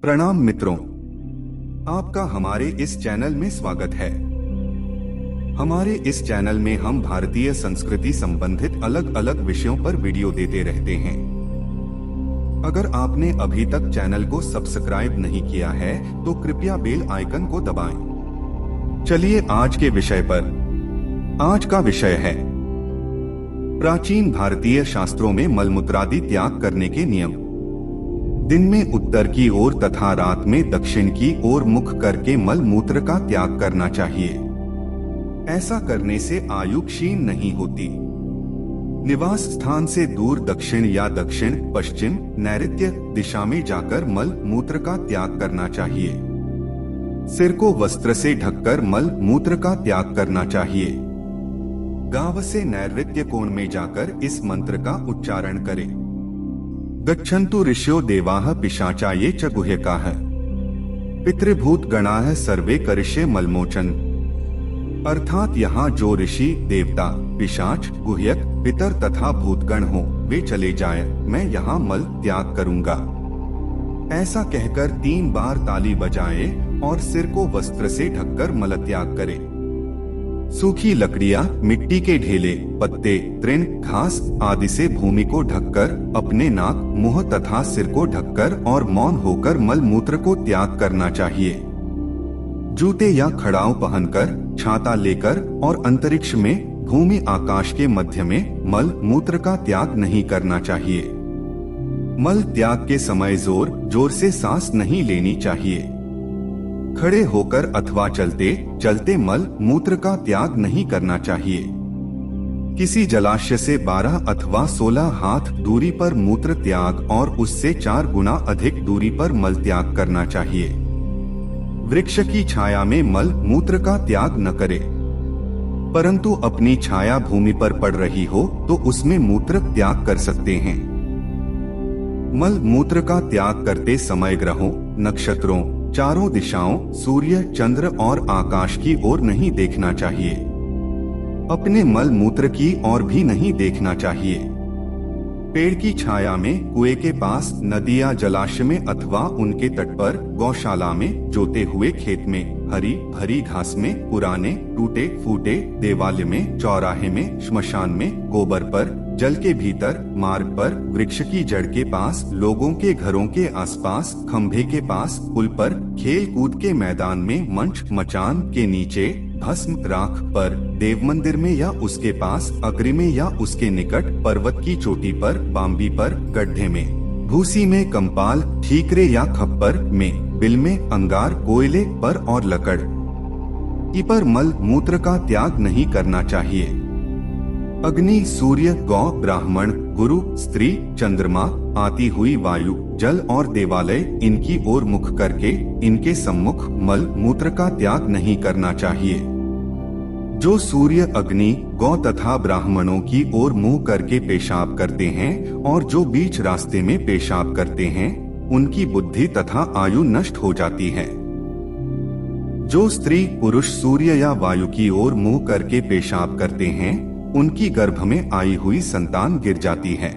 प्रणाम मित्रों, आपका हमारे इस चैनल में स्वागत है। हमारे इस चैनल में हम भारतीय संस्कृति संबंधित अलग अलग विषयों पर वीडियो देते रहते हैं। अगर आपने अभी तक चैनल को सब्सक्राइब नहीं किया है तो कृपया बेल आइकन को दबाएं। चलिए आज के विषय पर। आज का विषय है प्राचीन भारतीय शास्त्रों में मलमूत्रादि त्याग करने के नियम। दिन में उत्तर की ओर तथा रात में दक्षिण की ओर मुख करके मल मूत्र का त्याग करना चाहिए। ऐसा करने से आयु क्षीण नहीं होती। निवास स्थान से दूर दक्षिण या दक्षिण पश्चिम नैऋत्य दिशा में जाकर मल मूत्र का त्याग करना चाहिए। सिर को वस्त्र से ढककर मल मूत्र का त्याग करना चाहिए। गांव से नैऋत्य कोण में जाकर इस मंत्र का उच्चारण करें। गच्छन्तु ऋषयो देवाः पिशाचाये च गुह्यकाः पितृभूत गणाः सर्वे करिष्ये मलमोचन। अर्थात यहाँ जो ऋषि देवता पिशाच गुह्यक पितर तथा भूतगण हो वे चले जाएं, मैं यहाँ मल त्याग करूँगा। ऐसा कहकर 3 बार ताली बजाएं और सिर को वस्त्र से ढककर मल त्याग करें। सूखी लकड़ियाँ, मिट्टी के ढेले, पत्ते, तृण, घास आदि से भूमि को ढककर अपने नाक, मुंह तथा सिर को ढककर और मौन होकर मल मूत्र को त्याग करना चाहिए। जूते या खड़ाऊ पहनकर, छाता लेकर और अंतरिक्ष में भूमि आकाश के मध्य में मल मूत्र का त्याग नहीं करना चाहिए। मल त्याग के समय जोर जोर से सांस नहीं लेनी चाहिए। खड़े होकर अथवा चलते चलते मल मूत्र का त्याग नहीं करना चाहिए। किसी जलाशय से 12 अथवा 16 हाथ दूरी पर मूत्र त्याग और उससे 4 गुना अधिक दूरी पर मल त्याग करना चाहिए। वृक्ष की छाया में मल मूत्र का त्याग न करे, परंतु अपनी छाया भूमि पर पड़ रही हो तो उसमें मूत्र त्याग कर सकते हैं। मल मूत्र का त्याग करते समय ग्रहों, नक्षत्रों, चारों दिशाओं, सूर्य, चंद्र और आकाश की ओर नहीं देखना चाहिए। अपने मल मूत्र की ओर भी नहीं देखना चाहिए। पेड़ की छाया में, कुएं के पास, नदी या जलाशय में अथवा उनके तट पर, गौशाला में, जोते हुए खेत में, हरी भरी घास में, पुराने टूटे फूटे देवालय में, चौराहे में, श्मशान में, गोबर पर, जल के भीतर, मार्ग पर, वृक्ष की जड़ के पास, लोगों के घरों के आसपास, खंभे के पास, पुल पर, खेल कूद के मैदान में, मंच मचान के नीचे, भस्म राख पर, देव मंदिर में या उसके पास, अग्नि में या उसके निकट, पर्वत की चोटी पर, बाम्बी पर, गड्ढे में, भूसी में, कंपाल, ठीकरे या खप्पर में, बिल में, अंगार, कोयले पर और लकड़ पर मल मूत्र का त्याग नहीं करना चाहिए। अग्नि, सूर्य, गौ, ब्राह्मण, गुरु, स्त्री, चंद्रमा, आती हुई वायु, जल और देवालय इनकी ओर मुख करके इनके सम्मुख मल मूत्र का त्याग नहीं करना चाहिए। जो सूर्य, अग्नि, गौ तथा ब्राह्मणों की ओर मुंह करके पेशाब करते हैं और जो बीच रास्ते में पेशाब करते हैं, उनकी बुद्धि तथा आयु नष्ट हो जाती है। जो स्त्री पुरुष सूर्य या वायु की ओर मुंह करके पेशाब करते हैं, उनकी गर्भ में आई हुई संतान गिर जाती है।